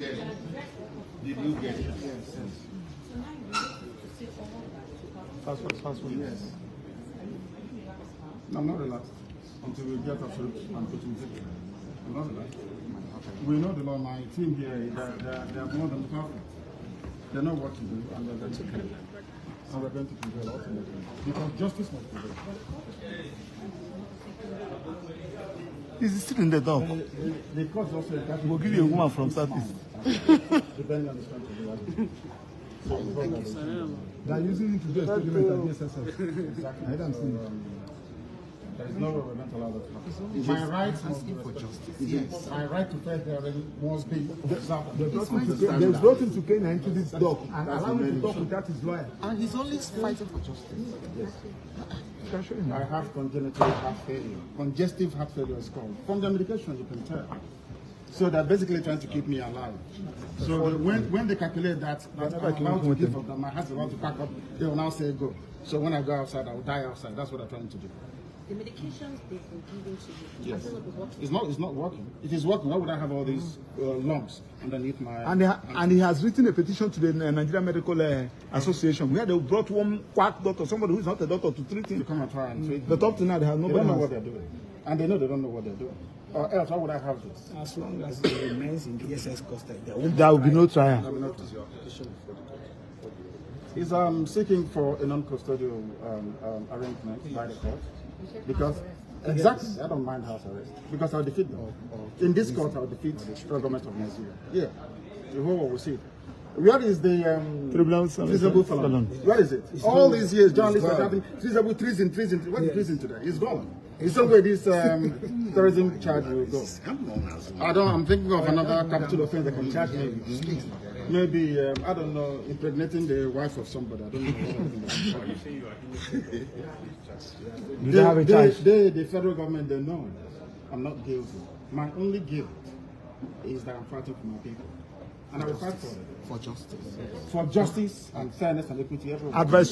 Did you get it? Yes. Fast one. Yes. No, I'm not relaxed until we get absolute and total victory. I'm not relaxed. We know the law. My team here, they are more than perfect. They know what to do, and they're going to do it. And we're going to prevail ultimately. Because justice must prevail. He's still in the dock. The court also... We'll give you a woman from Southeast. Depending on the strength of the they are using it to do a statement against SSS. Exactly. I don't see there is no way we're going to allow that to happen. My right must be for justice. Yes. My right to fair hearing must be observed. They brought him to Kenya into this dock and allowed him to talk without his lawyer. And he's always fighting for justice. Yes. I have congenital heart failure. Congestive heart failure is called. From the medication, you can tell. So they're basically trying to keep me alive. So when they calculate that I'm about to give up, that my heart's about to pack up, they will now say go. So when I go outside, I will die outside. That's what they're trying to do. The medications they've been giving to you, yes. It's not working. It is working. Why would I have all these lumps underneath my... And he has written a petition to the Nigerian Medical Association where they brought one quack doctor, somebody who is not a doctor, to treat him. To come and try and treat him. But up to now, they have nobody. They don't know what they're doing. And they know they don't know what they're doing. Or else, why would I have this? As long as it remains in the SS custody, there will be no trial. He's seeking for a non-custodial arrangement by the court. Because, exactly, I don't mind house arrest. Because I'll defeat them. In this court, I'll defeat the government of Nigeria. Yeah. The whole world will see. Where is the treasonable felon? Where is it? All these years, journalists are having treasonable treason. Where's the treason today? It's gone. It's some way this terrorism charge will go. I'm thinking of another capital offense that can charge me. Maybe, I don't know, impregnating the wife of somebody. I don't know. The federal government, they know I'm not guilty. My only guilt is that I'm fighting for my people. And I will fight for it. For justice. For justice and fairness and equity everywhere. Advice.